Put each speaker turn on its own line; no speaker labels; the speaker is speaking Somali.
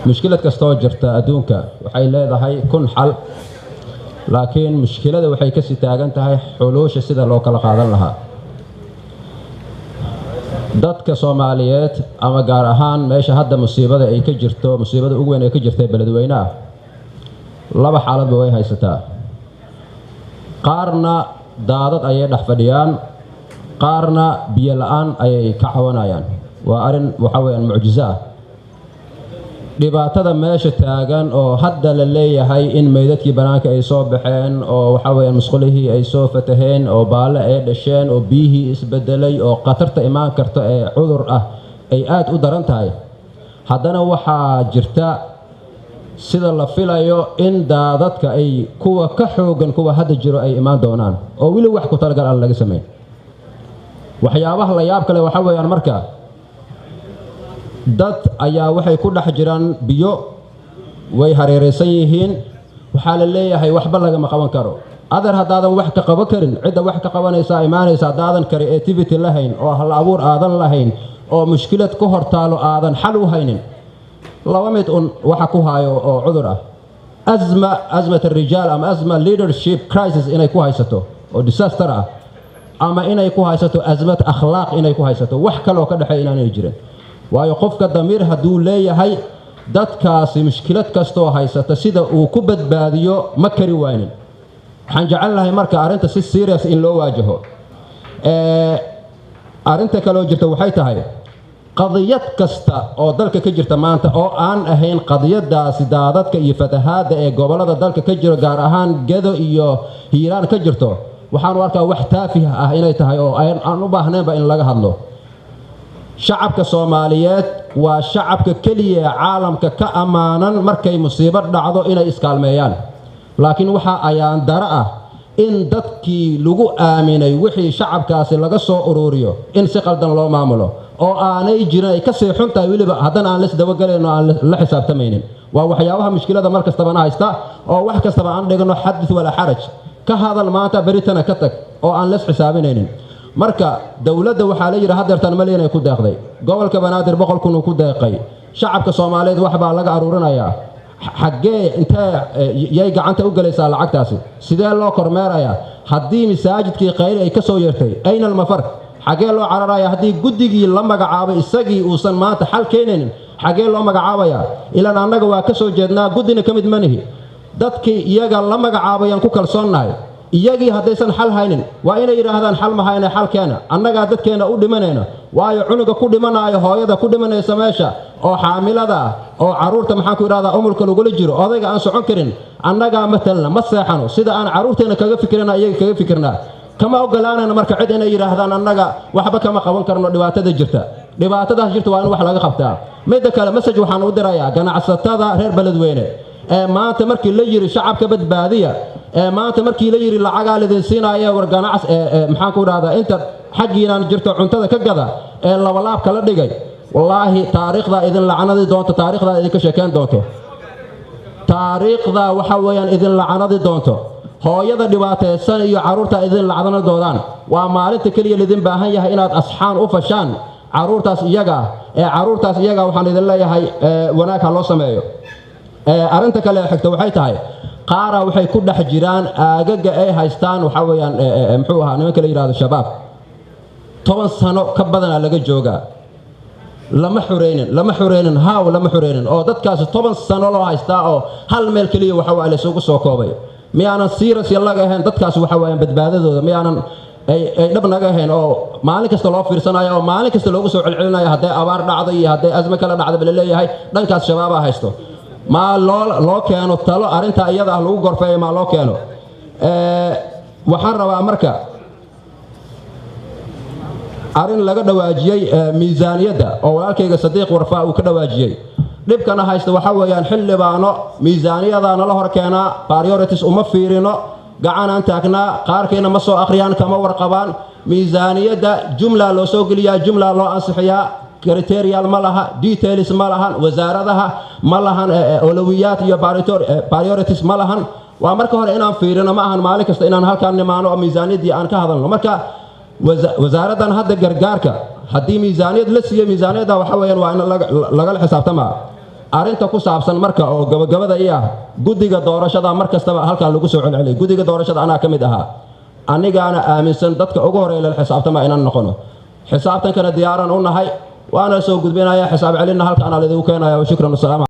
مشكلة كستو جرتا أدونك وحي لهذا هاي كن حل لكن مشكلة وحي كسي تاغنتها حلوش سيدا لو كلا قادن لها dadka Soomaaliyeed ama gaar ahaan meesha hadda musiibada ay ka jirto musiibada ugu weyn ay ka jirtay beledweynaha laba xaalad way haysataa qaarna daadad ay dhex fadhiyaan qaarna biyo la'aan ay ka cawanayaan waa arin waxa weeyaan mucjiso ah dhibaatada meesha taagan oo hadda la leeyahay in meydadkii banaanka ay soo baxeen oo waxa weeyaan musqulihii ay soo fataheen oo baale ay dhasheen oo biyihii isbedelay oo qatarta imaan karta ee cudur ah ay aad u daran tahay haddana waxaa jirta sida la filayo in daadadka ay kuwa ka xoogan kuwa hadda jiro ay imaan doonaan oo wili wax ku talagal aan laga sameyn waxyaabaha la yaab kale waxa weeyaan marka dad ayaa waxay ku dhex jiraan biyo way hareereysan yihiin waxa la leeyahay waxba laga ma qaban karo adar hadaadan wax ka qaban karin cid wax ka qabanaysa imaanaysa daadan creativity lahayn oo hal abuur aadan lahayn oo mushkilad ku hortaalo aadan xal u haynin laba mid waxa ku haayo oo cudur ah azmat الرجال ama azma leadership crisis inay ku haysato oo disaster ah ama inay ku haysato azmat akhlaaq inay ku haysato wax kale oo ka dhaxay inaanay jirin waayo qofka damiir haduu leeyahay dadkaasi mushkilad kasto haysata sida uu ku badbaadiyo ma kari waynin waxaan jecelahay marka arinta si serious in loo waajaho arinta kale oo jirta waxay tahay qadiyad kasta oo dalka ka jirta maanta oo aan ahayn qadiyadaasi daadadka iyo fatahaada ee gobolada dalka ka jiro gaar ahaan Gedo iyo Hiiraan ka jirto waxaan arkaa wax taafiih ah inay tahay oo aan u baahnaynba in laga hadlo shacabka Soomaaliyeed waa shacabka kaliya caalamka ka amaanan markay musiibad dhacdo inay iskaalmeeyaan laakiin waxa ayaan dara ah in dadkii lagu aaminay wixii shacabkaasi laga soo ururiyo in si qaldan loo maamulo oo aanay jiray ka sii xuntaa wiliba hadan aan la isdabagaleeno aan la xisaabtamaynin waa waxyaabaha mushkilada mar kastaba haysta oo wax kastaba aan dhigano xadith wala xaraj ka hadal maanta baritana ka tag oo aan la xisaabinaynin marka dawladda waxa la yiraahdaa hadeertan malyan ay ku deeqday gobolka Banaadir 100,000 ku deeqay shacabka Soomaaliyeed wax baa laga aruurinayaa xagee inta yay gacanta u galaysaa lacagtaasi sidee loo kormeerayaa haddii masaajidkii qayl ay ka soo yeertay ayna al-mafar xagee loo cararayaa haddii guddigii la magacaabay isagii uusan maanta xal keenin xagee loo magacaabayaa ilaa annaga waa ka soo jeednaa guddina kamid manihi dadkii iyaga la magacaabayaan ku kalsoonahay iyagii haddaysan xal haynin waa inay yiraahdaan xal ma hayna xal keena annaga dadkeena u dhimanayna waayo cunuga ku dhimanayo hooyada ku dhimanaysa meesha oo xaamilada oo caruurta maxaan ku yiraahdaa umulka lagu jiro odayga aan socon karin annaga matalna ma seexano sida aan caruurteena kaga fikirnaa iyaga kaga fikirnaa kama ogolaanayna marka cid inay yiraahdaan annaga waxba kama qaban karno dhibaatada jirta waa in wax laga qabtaa mid kale message waxaan u dirayaa ganacsatada reer beledweyne maanta markii la yiri shacabka badbaadiya maanta markii la yiri lacaga leedin siinaya war ganacs maxaan ku yiraahdaa inta xaqiinaan jirto cuntada ka gada laba laab kala dhigay wallahi taariikhda idin lacanadi doonto taariikhda idin ka sheekeen doonto taariikhda waxa weeyaan idin lacanadi doonto hooyada dhibaataysan iyo caruurta idin lacdana doodaan waa maalinta kaliya idin baahan yahay inaad asxaan u fashaan caruurtaas iyaga waxaan idin leeyahay wanaag loo sameeyo arinta kale xigta waxay tahay qaara waxay ku dhex jiraan aagaga ay haystaan waxa weeyaan muxuu ahaa nimanka la yiraahdo shabaab 10 sano ka badan laga jooga lama xureynin oo dadkaas 10 sano loo haystaa oo hal meel kaliya waxa waa la isugu soo koobay miyaanan serious laga ahayn dadkaas waxa weeyaan badbaadadooda miyaanan ay dhab naga ahayn oo maalin kasta loo fiirsanayo oo maalin kasta loogu soo celcelinayo haday abaar dhacday iyo haday azma kala dhacday la leeyahay dhankaas shabaab haysto ما لو كانوا تلو أرنتا أيضا لو غرفة ما لو كانوا وحرب أمريكا أرن لقد واجي ميزانية أو لكن صديق ورفاء وكذا واجي لب كان هايست وحوي ينحل بانو ميزانية ذا نله ركنا باريورتس أمفيرنا قعنا أنتكنا قاركنا مصو أخريان كما ورقبان ميزانية دا جملة لو سوقليا جملة لو أنصحيا كريتيريال مالها ديتيلز مالها وزارتها مالها أولويات يا باريورتس مالها وأمريكا هنا إنهم فيرنا معهم مالك است إنهم هالكان نمانو ميزانية دي أنك هذا أمريكا وزارتنا هذا جرجارك هدي ميزانية لسه ميزانية ده وحويان وأنا لقى الحساب تمام arinta ku saabsan marka oo gabagabada guddiga doorashada markastaba halkan lagu soo celceliyay guddiga doorashada anaa ka mid ahaa anigaana aaminsan dadka ugu horeeya la xisaabtama inaan noqono xisaabtankana diyaaran u nahay waana soo gudbinayaa xisaab celinna halkan aan idinku keenayaa shukran.